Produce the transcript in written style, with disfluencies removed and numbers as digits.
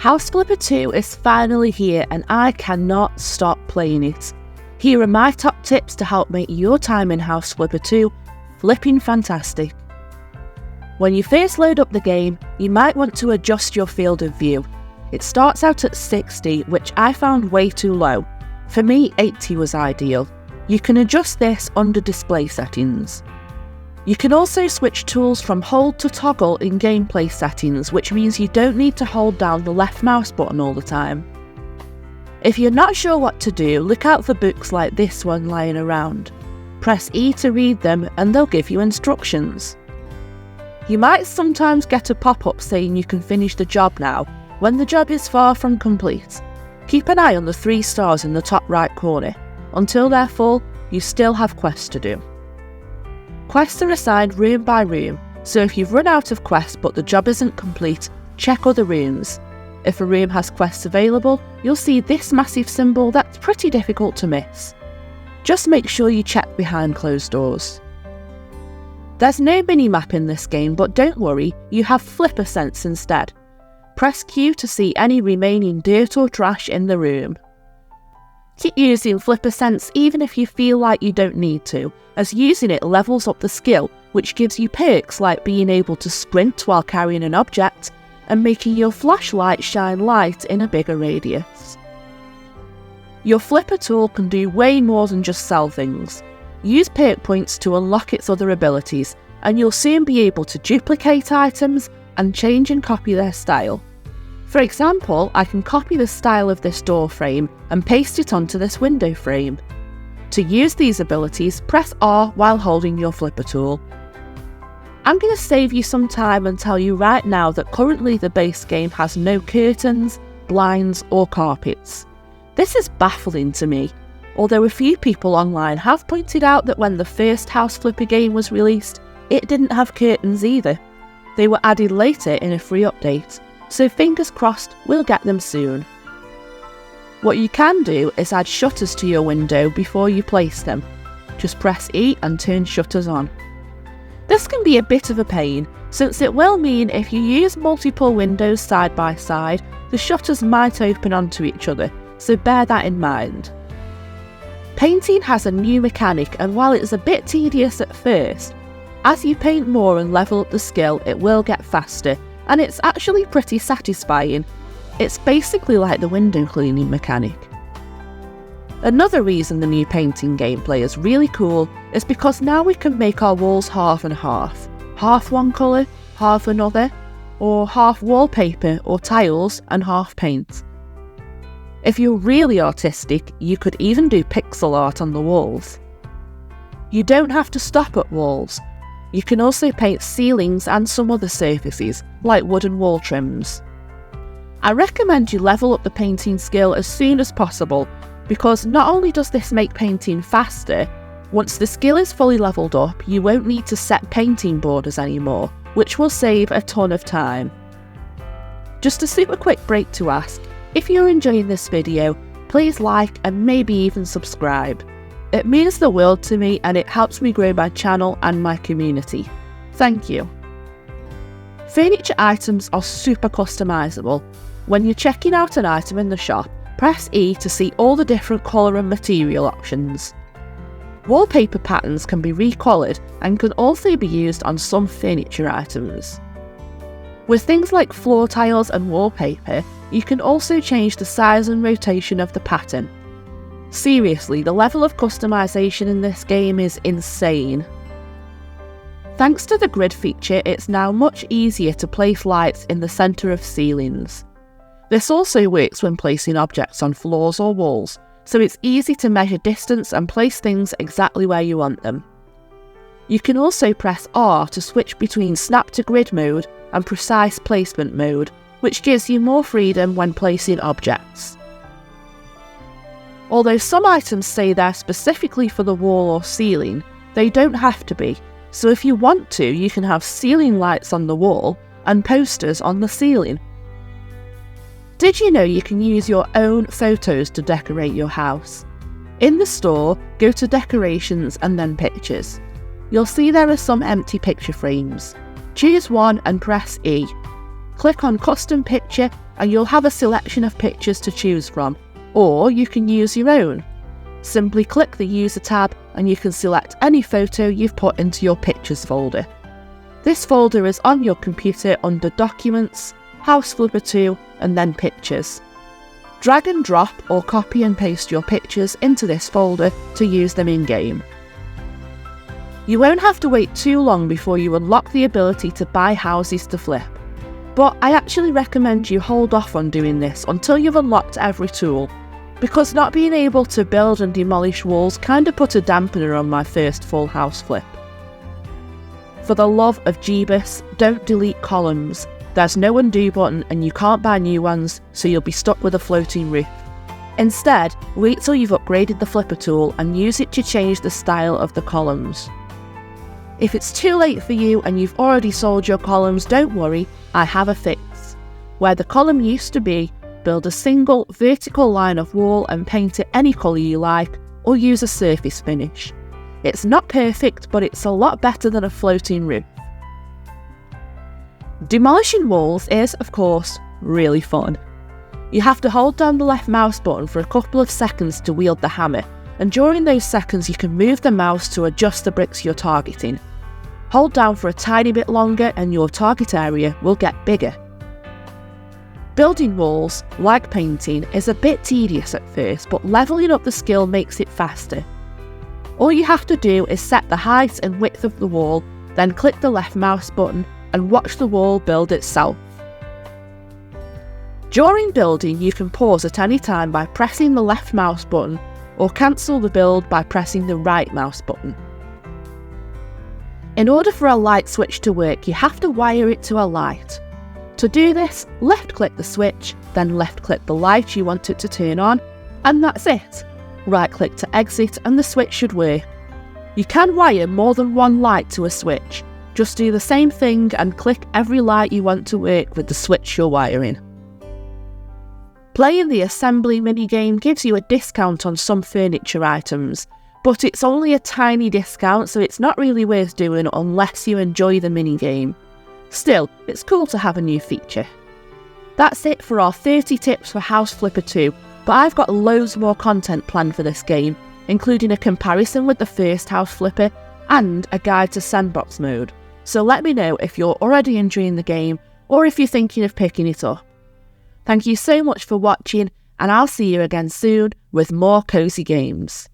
House Flipper 2 is finally here and I cannot stop playing it. Here are my top tips to help make your time in House Flipper 2 flipping fantastic. When you first load up the game, you might want to adjust your field of view. It starts out at 60, which I found way too low. For me, 80 was ideal. You can adjust this under display settings. You can also switch tools from hold to toggle in gameplay settings, which means you don't need to hold down the left mouse button all the time. If you're not sure what to do, look out for books like this one lying around. Press E to read them and they'll give you instructions. You might sometimes get a pop-up saying you can finish the job now, when the job is far from complete. Keep an eye on the 3 stars in the top right corner. Until they're full, you still have quests to do. Quests are assigned room by room, so if you've run out of quests but the job isn't complete, check other rooms. If a room has quests available, you'll see this massive symbol that's pretty difficult to miss. Just make sure you check behind closed doors. There's no mini-map in this game, but don't worry, you have Flipper Sense instead. Press Q to see any remaining dirt or trash in the room. Keep using Flipper Sense even if you feel like you don't need to, as using it levels up the skill, which gives you perks like being able to sprint while carrying an object, and making your flashlight shine light in a bigger radius. Your Flipper tool can do way more than just sell things. Use perk points to unlock its other abilities, and you'll soon be able to duplicate items and change and copy their style. For example, I can copy the style of this door frame and paste it onto this window frame. To use these abilities, press R while holding your Flipper tool. I'm going to save you some time and tell you right now that currently the base game has no curtains, blinds or carpets. This is baffling to me, although a few people online have pointed out that when the first House Flipper game was released, it didn't have curtains either. They were added later in a free update, so fingers crossed we'll get them soon. What you can do is add shutters to your window before you place them. Just press E and turn shutters on. This can be a bit of a pain, since it will mean if you use multiple windows side by side, the shutters might open onto each other, so bear that in mind. Painting has a new mechanic, and while it's a bit tedious at first, as you paint more and level up the skill, it will get faster, and it's actually pretty satisfying. It's basically like the window cleaning mechanic. Another reason the new painting gameplay is really cool is because now we can make our walls half and half. Half one colour, half another, or half wallpaper or tiles and half paint. If you're really artistic, you could even do pixel art on the walls. You don't have to stop at walls. You can also paint ceilings and some other surfaces, like wooden wall trims. I recommend you level up the painting skill as soon as possible, because not only does this make painting faster, once the skill is fully leveled up, you won't need to set painting borders anymore, which will save a ton of time. Just a super quick break to ask, if you're enjoying this video, please like and maybe even subscribe. It means the world to me and it helps me grow my channel and my community. Thank you. Furniture items are super customizable. When you're checking out an item in the shop, press E to see all the different colour and material options. Wallpaper patterns can be recoloured and can also be used on some furniture items. With things like floor tiles and wallpaper, you can also change the size and rotation of the pattern. Seriously, the level of customization in this game is insane. Thanks to the grid feature, it's now much easier to place lights in the centre of ceilings. This also works when placing objects on floors or walls, so it's easy to measure distance and place things exactly where you want them. You can also press R to switch between snap to grid mode and precise placement mode, which gives you more freedom when placing objects. Although some items say they're specifically for the wall or ceiling, they don't have to be, so if you want to, you can have ceiling lights on the wall and posters on the ceiling. Did you know you can use your own photos to decorate your house? In the store, go to Decorations and then Pictures. You'll see there are some empty picture frames. Choose one and press E. Click on Custom Picture and you'll have a selection of pictures to choose from, or you can use your own. Simply click the User tab and you can select any photo you've put into your Pictures folder. This folder is on your computer under Documents, House Flipper 2 and then Pictures. Drag and drop or copy and paste your pictures into this folder to use them in-game. You won't have to wait too long before you unlock the ability to buy houses to flip, but I actually recommend you hold off on doing this until you've unlocked every tool, because not being able to build and demolish walls kinda put a dampener on my first full house flip. For the love of Jeebus, don't delete columns. There's no undo button and you can't buy new ones, so you'll be stuck with a floating roof. Instead, wait till you've upgraded the flipper tool and use it to change the style of the columns. If it's too late for you and you've already sold your columns, don't worry, I have a fix. Where the column used to be, build a single vertical line of wall and paint it any colour you like, or use a surface finish. It's not perfect, but it's a lot better than a floating roof. Demolishing walls is, of course, really fun. You have to hold down the left mouse button for a couple of seconds to wield the hammer, and during those seconds you can move the mouse to adjust the bricks you're targeting. Hold down for a tiny bit longer and your target area will get bigger. Building walls, like painting, is a bit tedious at first, but levelling up the skill makes it faster. All you have to do is set the height and width of the wall, then click the left mouse button and watch the wall build itself. During building, you can pause at any time by pressing the left mouse button, or cancel the build by pressing the right mouse button. In order for a light switch to work, you have to wire it to a light. To do this, left click the switch, then left click the light you want it to turn on, and that's it. Right click to exit and the switch should work. You can wire more than one light to a switch. Just do the same thing and click every light you want to work with the switch you're wiring. Playing the assembly minigame gives you a discount on some furniture items, but it's only a tiny discount, so it's not really worth doing unless you enjoy the minigame. Still, it's cool to have a new feature. That's it for our 30 tips for House Flipper 2, but I've got loads more content planned for this game, including a comparison with the first House Flipper and a guide to sandbox mode. So let me know if you're already enjoying the game or if you're thinking of picking it up. Thank you so much for watching, and I'll see you again soon with more cozy games.